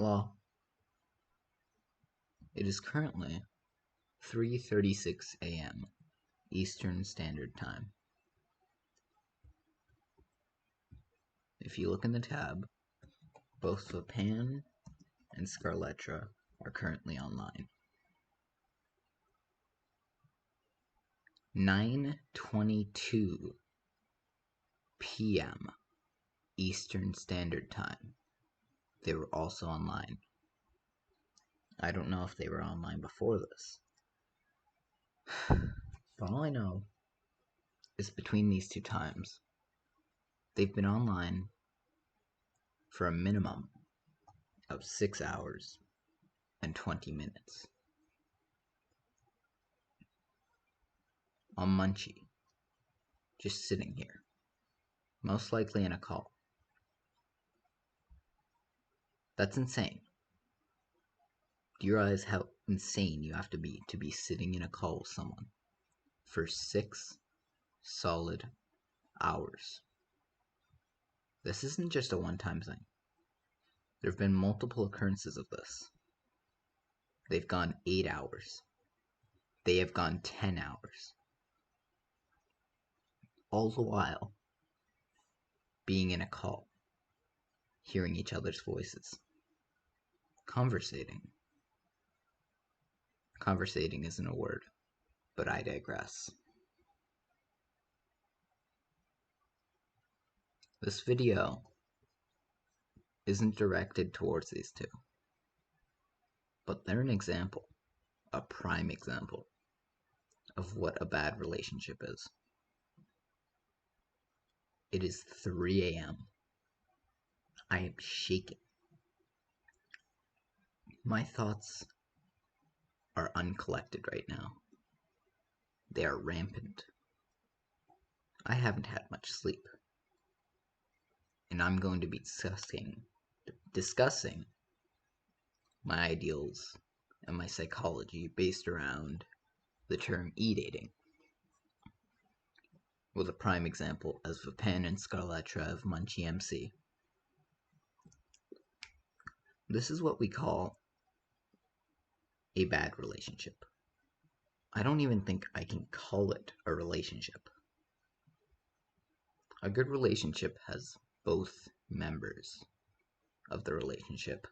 Hello. It is currently 3:36 a.m. Eastern Standard Time. If you look in the tab, both Vapan and Scarlettra are currently online. 9:22 p.m. Eastern Standard Time. They were also online. I don't know if they were online before this. But all I know is between these two times, they've been online for a minimum of 6 hours and 20 minutes. On Munchy, just sitting here, most likely in a call. That's insane. Do you realize how insane you have to be sitting in a call with someone for 6 solid hours? This isn't just a one-time thing. There have been multiple occurrences of this. They've gone 8 hours. They have gone 10 hours. All the while being in a call, hearing each other's voices, conversating. Conversating isn't a word, but I digress. This video isn't directed towards these two, but they're an example, a prime example, of what a bad relationship is. It is 3 a.m. I am shaking. My thoughts are uncollected right now. They are rampant. I haven't had much sleep. And I'm going to be discussing my ideals and my psychology based around the term e-dating, with a prime example as Vapan and Scarlettra of MunchyMC. This is what we call a bad relationship. I don't even think I can call it a relationship. A good relationship has both members of the relationship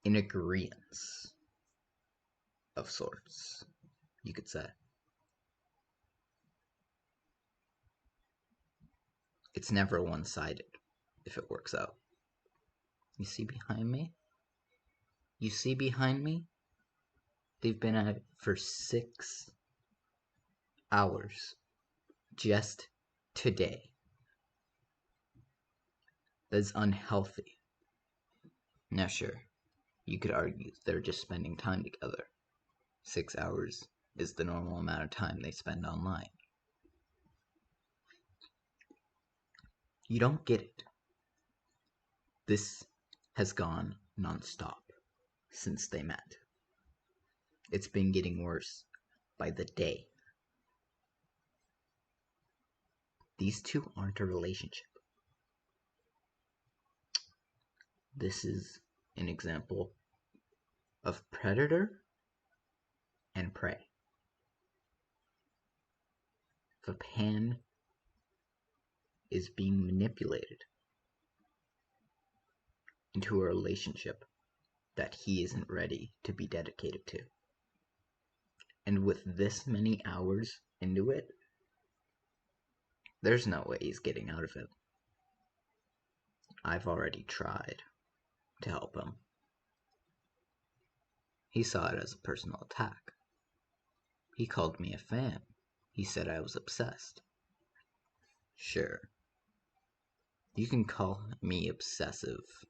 in agreement of sorts, you could say. It's never one-sided if it works out. You see behind me? You see behind me? They've been at it for 6 hours just today. That's unhealthy. Now sure, you could argue they're just spending time together. 6 hours is the normal amount of time they spend online. You don't get it. This has gone non-stop since they met. It's been getting worse by the day. These two aren't a relationship. This is an example of predator and prey. Vapan is being manipulated into a relationship that he isn't ready to be dedicated to. And with this many hours into it, there's no way he's getting out of it. I've already tried to help him. He saw it as a personal attack. He called me a fan. He said I was obsessed. Sure. You can call me obsessive.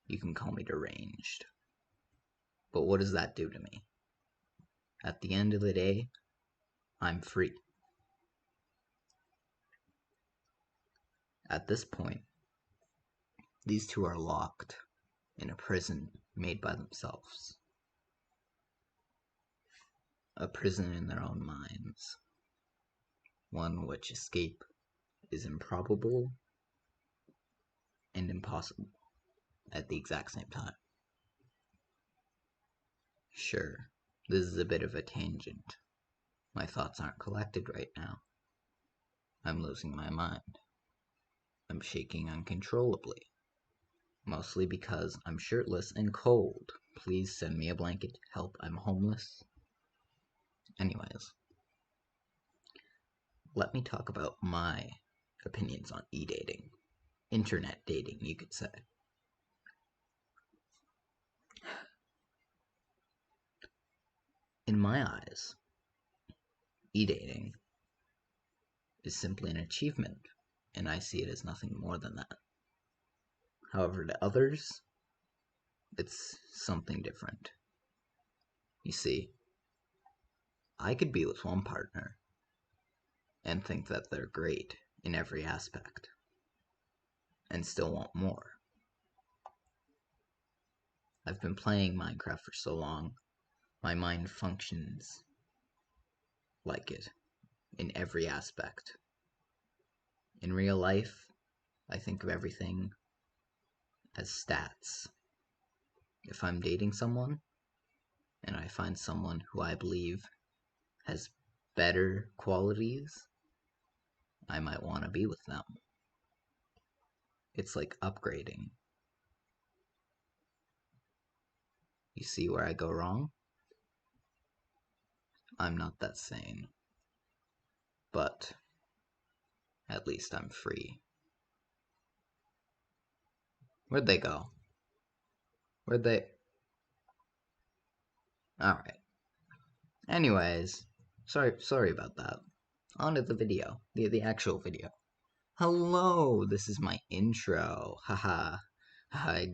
You can call me deranged. But what does that do to me? At the end of the day, I'm free. At this point, these two are locked in a prison made by themselves. A prison in their own minds. One which escape is improbable and impossible at the exact same time. Sure, this is a bit of a tangent. My thoughts aren't collected right now. I'm losing my mind. I'm shaking uncontrollably. Mostly because I'm shirtless and cold. Please send me a blanket. Help, I'm homeless. Anyways, let me talk about my opinions on e-dating. Internet dating, you could say. In my eyes, e-dating is simply an achievement, and I see it as nothing more than that. However, to others, it's something different. You see, I could be with one partner and think that they're great in every aspect, and still want more. I've been playing Minecraft for so long, my mind functions like it in every aspect. In real life, I think of everything as stats. If I'm dating someone, and I find someone who I believe has better qualities, I might want to be with them. It's like upgrading. You see where I go wrong? I'm not that sane. But at least I'm free. Where'd they go? Where'd they... Alright. Anyways, sorry about that. On to the video. The actual video. Hello, this is my intro. Haha. Haha,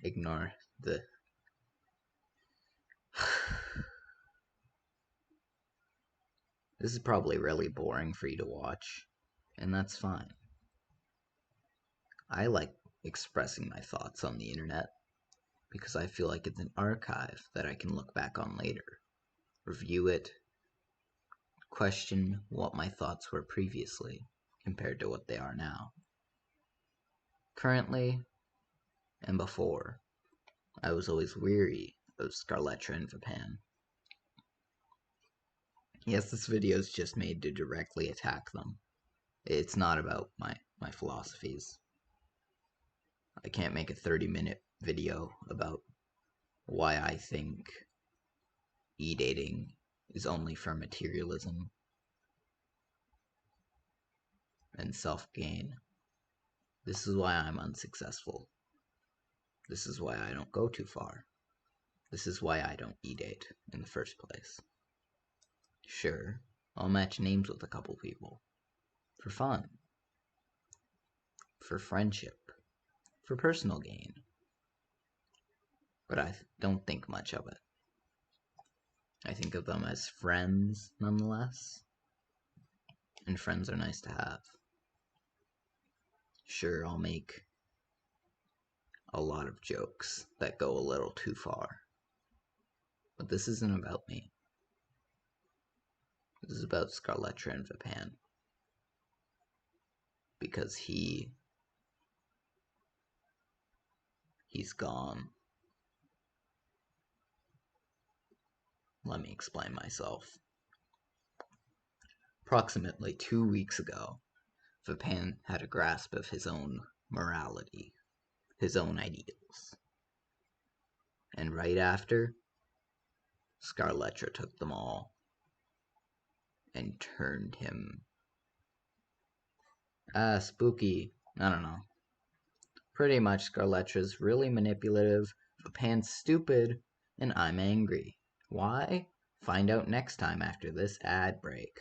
ignore the... This is probably really boring for you to watch, and that's fine. I like expressing my thoughts on the internet because I feel like it's an archive that I can look back on later, review it, question what my thoughts were previously compared to what they are now. Currently, and before, I was always weary of Scarlettra and Vapan. Yes, this video is just made to directly attack them. It's not about my philosophies. I can't make a 30-minute video about why I think e-dating is only for materialism and self-gain. This is why I'm unsuccessful. This is why I don't go too far. This is why I don't e-date in the first place. Sure, I'll match names with a couple people. For fun. For friendship. For personal gain. But I don't think much of it. I think of them as friends, nonetheless. And friends are nice to have. Sure, I'll make a lot of jokes that go a little too far. But this isn't about me. This is about Scarlettra and Vapan. Because he's gone. Let me explain myself. Approximately 2 weeks ago, Vapan had a grasp of his own morality, his own ideals. And right after, Scarlettra took them all and turned him. Spooky. I don't know. Pretty much Scarlettra's really manipulative, Vapan's stupid, and I'm angry. Why? Find out next time after this ad break.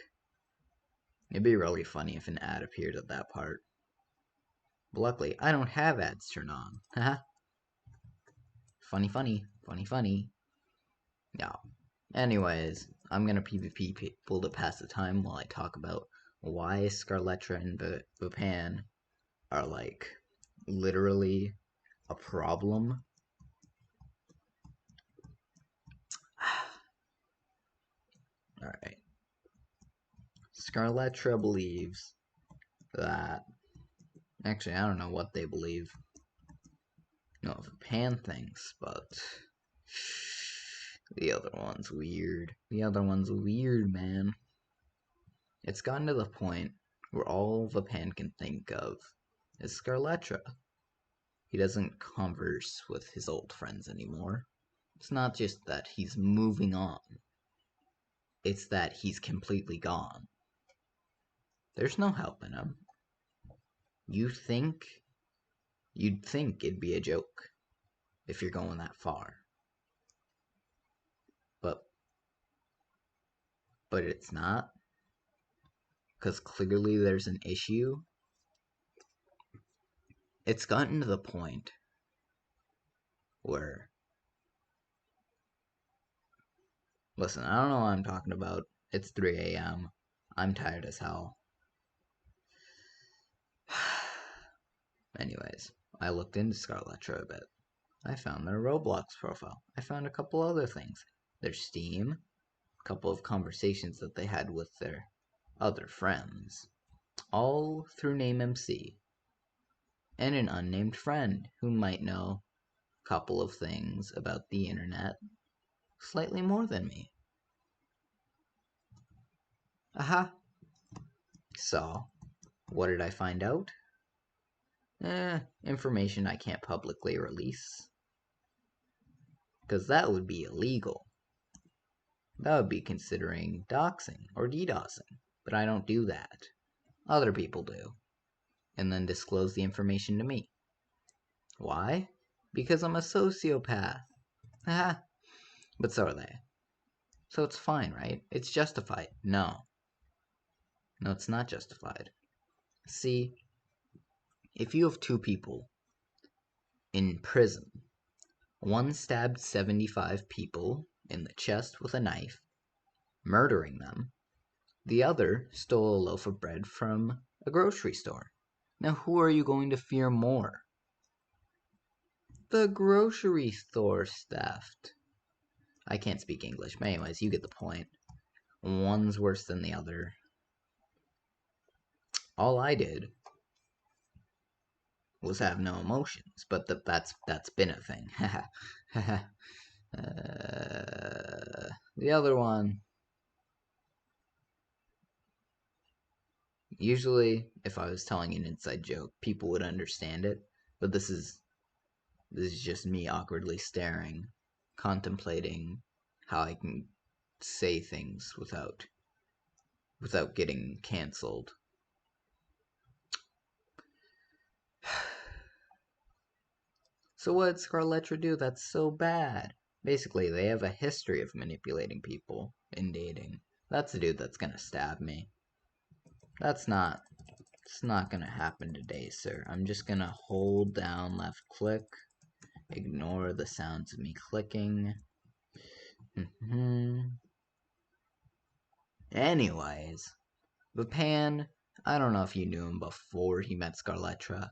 It'd be really funny if an ad appeared at that part. But luckily, I don't have ads turned on. Haha. Funny. Yeah. Anyways, I'm gonna PvP people to pass the time while I talk about why Scarlettra and Vapan are like literally a problem. Alright. Scarlettra believes that... Actually, I don't know what they believe. know if Vapan thinks, but the other one's weird. The other one's weird, man. It's gotten to the point where all Vapan can think of is Scarlettra. He doesn't converse with his old friends anymore. It's not just that he's moving on. It's that he's completely gone. There's no helping him. You'd think it'd be a joke if you're going that far. But it's not. Because clearly there's an issue. It's gotten to the point where, listen, I don't know what I'm talking about. It's 3 a.m. I'm tired as hell. Anyways, I looked into Scarlettra a bit. I found their Roblox profile. I found a couple other things. Their Steam, a couple of conversations that they had with their other friends, all through MunchyMC, and an unnamed friend who might know a couple of things about the internet slightly more than me. Aha! So, what did I find out? Information I can't publicly release. Because that would be illegal. That would be considering doxing or DDoSing. But I don't do that. Other people do. And then disclose the information to me. Why? Because I'm a sociopath. Haha. But so are they. So it's fine, right? It's justified. No. No, it's not justified. See, if you have two people in prison, one stabbed 75 people in the chest with a knife, murdering them. The other stole a loaf of bread from a grocery store. Now, who are you going to fear more? The grocery store theft. I can't speak English, but anyways, you get the point. One's worse than the other. All I did was have no emotions, but that's been a thing. The other one, usually if I was telling an inside joke, people would understand it, but this is just me awkwardly staring, contemplating how I can say things without getting canceled. So what did Scarlettra do that's so bad? Basically, they have a history of manipulating people in dating. That's the dude that's gonna stab me. It's not gonna happen today, sir. I'm just gonna hold down left click, ignore the sounds of me clicking. Anyways, Vapan, I don't know if you knew him before he met Scarlettra,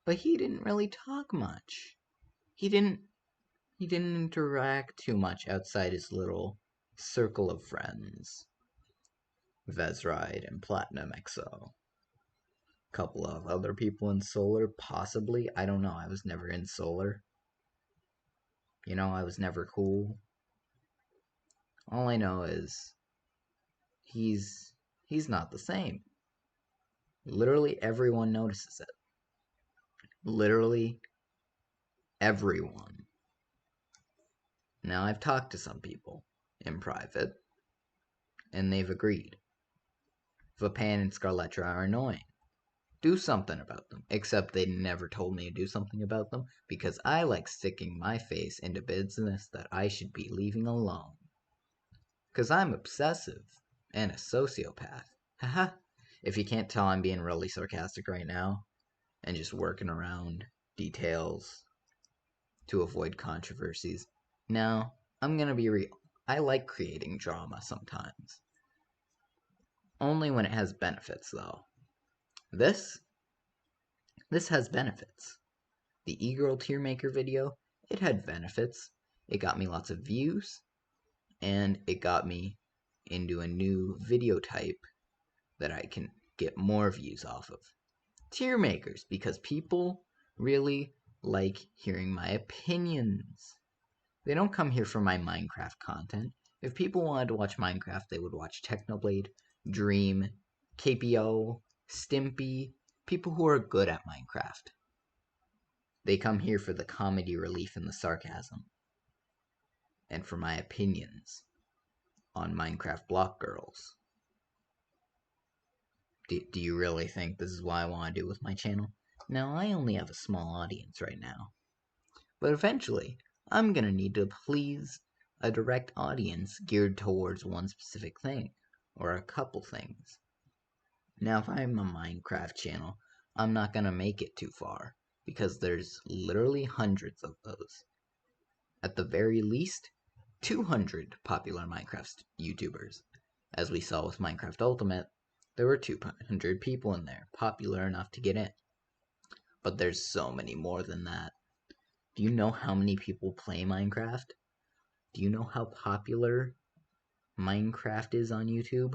but he didn't really talk much. He didn't interact too much outside his little circle of friends. Vezride and Platinum XO. Couple of other people in Solar, possibly. I don't know. I was never in Solar. You know, I was never cool. All I know is he's not the same. Literally everyone notices it. Literally everyone. Now, I've talked to some people in private, and they've agreed. Vapan and Scarlettra are annoying. Do something about them. Except they never told me to do something about them, because I like sticking my face into business that I should be leaving alone. Because I'm obsessive and a sociopath. Haha. If you can't tell, I'm being really sarcastic right now and just working around details to avoid controversies. Now, I'm gonna be real. I like creating drama sometimes. Only when it has benefits, though. This has benefits. The e-girl tear maker video, it had benefits. It got me lots of views, and it got me into a new video type that I can get more views off of. Tear makers, because people really like hearing my opinions. They don't come here for my Minecraft content. If people wanted to watch Minecraft, they would watch Technoblade, Dream, KPO, Stimpy, people who are good at Minecraft. They come here for the comedy relief and the sarcasm, and for my opinions on Minecraft Block Girls. Do you really think this is what I want to do with my channel? Now, I only have a small audience right now, but eventually, I'm gonna need to please a direct audience geared towards one specific thing, or a couple things. Now, if I'm a Minecraft channel, I'm not gonna make it too far, because there's literally hundreds of those. At the very least, 200 popular Minecraft YouTubers. As we saw with Minecraft Ultimate, there were 200 people in there, popular enough to get in. But there's so many more than that. Do you know how many people play Minecraft? Do you know how popular Minecraft is on YouTube?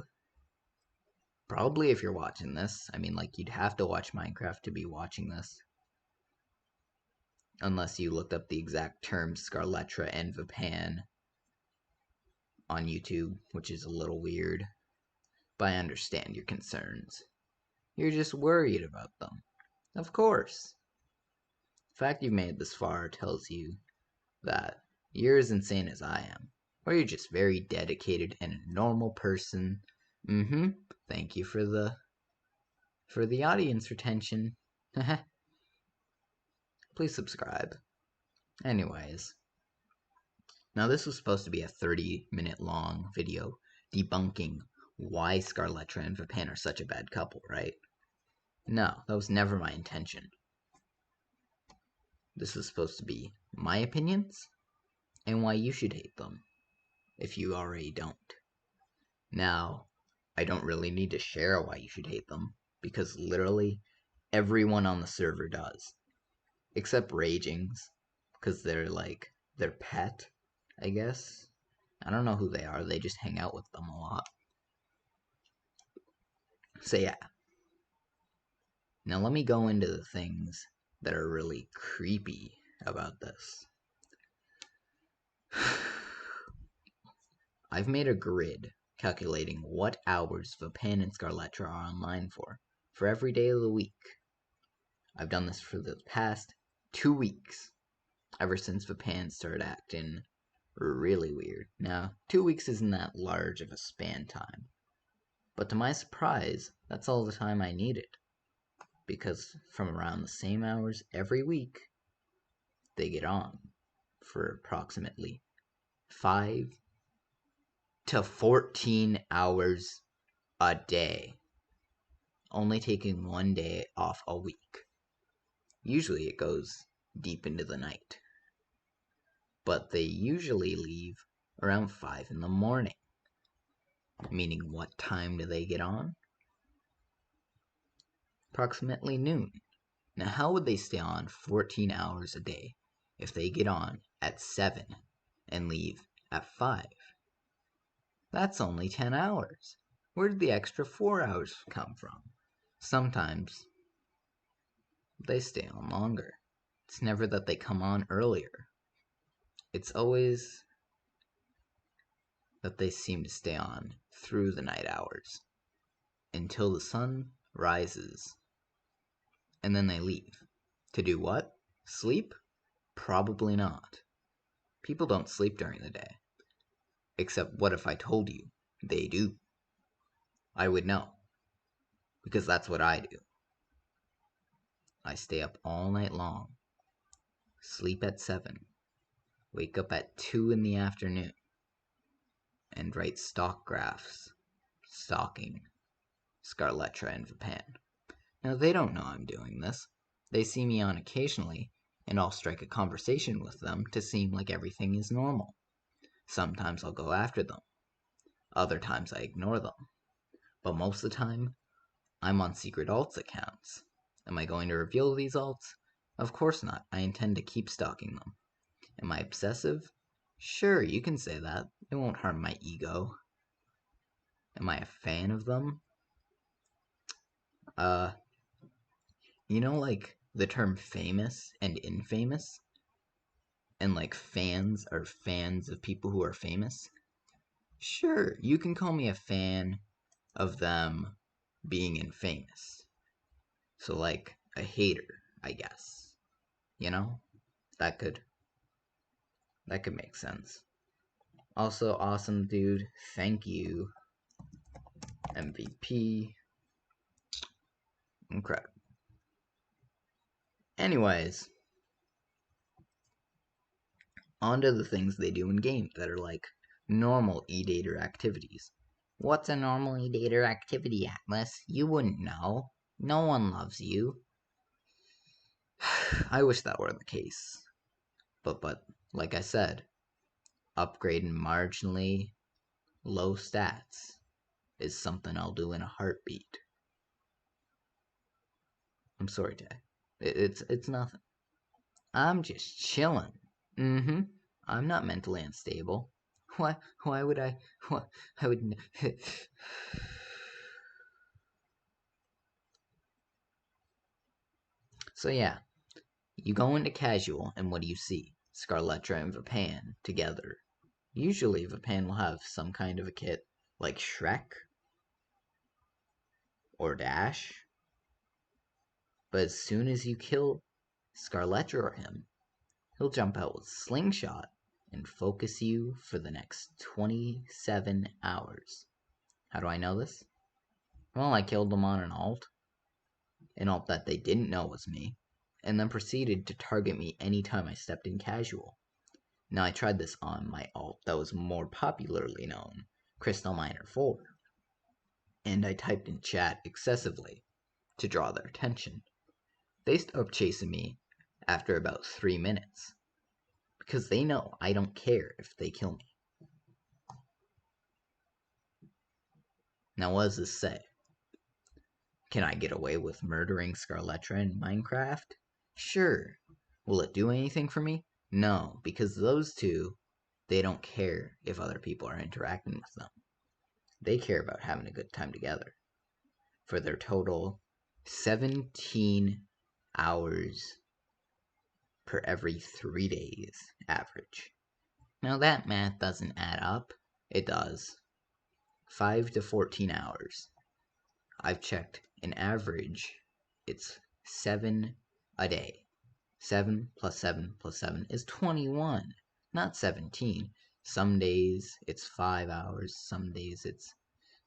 Probably if you're watching this. I mean, like, you'd have to watch Minecraft to be watching this. Unless you looked up the exact terms Scarlettra and Vapan on YouTube, which is a little weird. But I understand your concerns. You're just worried about them. Of course. The fact you've made this far tells you that you're as insane as I am. Or you're just very dedicated and a normal person. Thank you for the audience retention. Please subscribe. Anyways. Now this was supposed to be a 30-minute long video debunking why Scarlettra and Vapan are such a bad couple, right? No, that was never my intention. This was supposed to be my opinions and why you should hate them, if you already don't. Now, I don't really need to share why you should hate them, because literally everyone on the server does. Except Ragings, because they're like their pet, I guess. I don't know who they are, they just hang out with them a lot. So yeah. Now let me go into the things that are really creepy about this. I've made a grid calculating what hours Vapan and Scarlettra are online for every day of the week. I've done this for the past 2 weeks, ever since Vapan started acting really weird. Now, 2 weeks isn't that large of a span time, but to my surprise, that's all the time I needed, because from around the same hours every week, they get on for approximately 5 to 14 hours a day, only taking 1 day off a week. Usually it goes deep into the night, but they usually leave around 5 in the morning. Meaning, what time do they get on? Approximately noon. Now, how would they stay on 14 hours a day if they get on at 7 and leave at 5? That's only 10 hours. Where did the extra 4 hours come from? Sometimes they stay on longer. It's never that they come on earlier. It's always that they seem to stay on through the night hours until the sun rises, and then they leave. To do what? Sleep? Probably not. People don't sleep during the day. Except what if I told you they do? I would know. Because that's what I do. I stay up all night long, sleep at 7, wake up at 2 in the afternoon, and write stock graphs, stalking Scarlettra and Vapan. Now, they don't know I'm doing this. They see me on occasionally, and I'll strike a conversation with them to seem like everything is normal. Sometimes I'll go after them. Other times I ignore them. But most of the time, I'm on secret alts accounts. Am I going to reveal these alts? Of course not. I intend to keep stalking them. Am I obsessive? Sure, you can say that. It won't harm my ego. Am I a fan of them? You know, like, the term famous and infamous, and like fans are fans of people who are famous. Sure, you can call me a fan of them being infamous. So like a hater, I guess. You know? That could make sense. Also, awesome dude. Thank you. MVP. Incredible. Anyways, on to the things they do in games that are like normal e-dater activities. What's a normal e-dater activity, Atlas? You wouldn't know. No one loves you. I wish that were the case. But like I said, upgrading marginally low stats is something I'll do in a heartbeat. I'm sorry, Tay. It's nothing. I'm just chilling. Mm-hmm. I'm not mentally unstable. Why would I? I would. So yeah, you go into casual, and what do you see? Scarlettra and Vapan together. Usually, Vapan will have some kind of a kit, like Shrek or Dash. But as soon as you kill Scarlettra or him, he'll jump out with Slingshot and focus you for the next 27 hours. How do I know this? Well, I killed them on an alt that they didn't know was me, and then proceeded to target me anytime I stepped in casual. Now, I tried this on my alt that was more popularly known, Crystal Miner 4, and I typed in chat excessively to draw their attention. They stopped chasing me after about 3 minutes, because they know I don't care if they kill me. Now, what does this say? Can I get away with murdering Scarlettra in Minecraft? Sure. Will it do anything for me? No, because those two, they don't care if other people are interacting with them. They care about having a good time together. For their total 17 hours per every 3 days average. Now that math doesn't add up. It does. 5 to 14 hours. I've checked. An average, it's 7 a day. 7 plus 7 plus 7 is 21, not 17. Some days it's 5 hours, some days it's...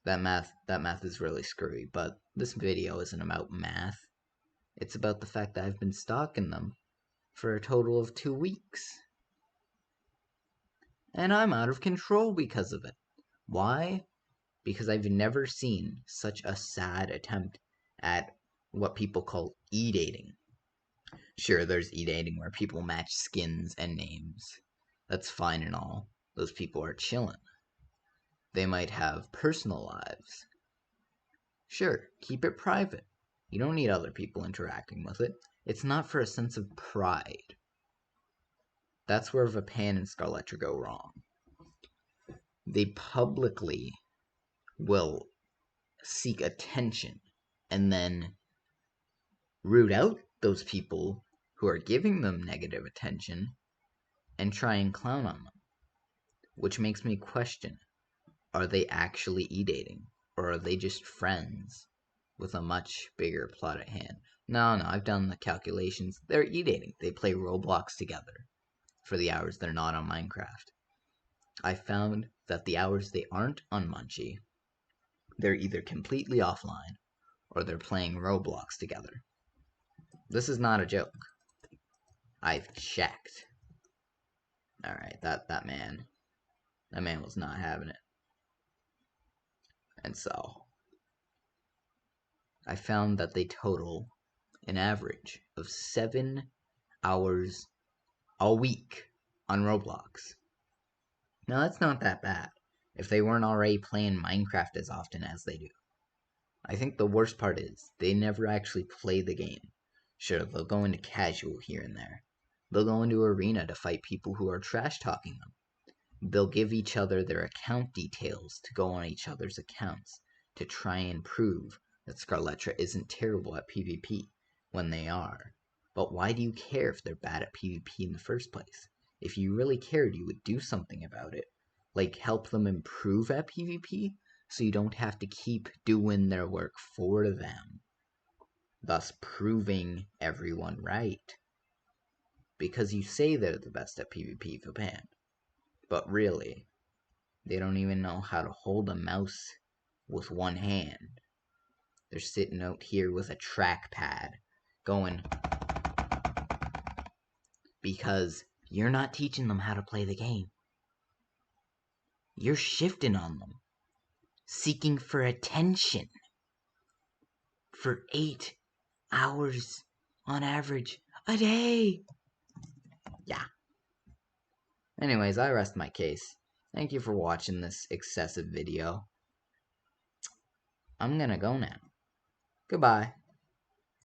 That math is really screwy, but this video isn't about math. It's about the fact that I've been stalking them for a total of 2 weeks. And I'm out of control because of it. Why? Because I've never seen such a sad attempt at what people call e-dating. Sure, there's e-dating where people match skins and names. That's fine and all. Those people are chillin'. They might have personal lives. Sure, keep it private. You don't need other people interacting with it. It's not for a sense of pride. That's where Vapan and Scarlettra go wrong. They publicly will seek attention and then root out those people who are giving them negative attention and try and clown on them. Which makes me question, are they actually e-dating? Or are they just friends with a much bigger plot at hand? No, I've done the calculations. They're e-dating. They play Roblox together for the hours they're not on Minecraft. I found that the hours they aren't on Munchy, they're either completely offline or they're playing Roblox together. This is not a joke. I've checked. Alright, that man was not having it. And so, I found that they total an average of 7 hours a week on Roblox. Now, that's not that bad if they weren't already playing Minecraft as often as they do. I think the worst part is they never actually play the game. Sure, they'll go into casual here and there. They'll go into arena to fight people who are trash-talking them. They'll give each other their account details to go on each other's accounts to try and prove that Scarlettra isn't terrible at PvP when they are. But why do you care if they're bad at PvP in the first place? If you really cared, you would do something about it. Like help them improve at PvP so you don't have to keep doing their work for them. Thus proving everyone right. Because you say they're the best at PvP, Vapan. But really, they don't even know how to hold a mouse with one hand. They're sitting out here with a trackpad going, because you're not teaching them how to play the game. You're shifting on them, seeking for attention for 8 hours on average a day. Yeah. Anyways, I rest my case. Thank you for watching this excessive video. I'm gonna go now. Goodbye.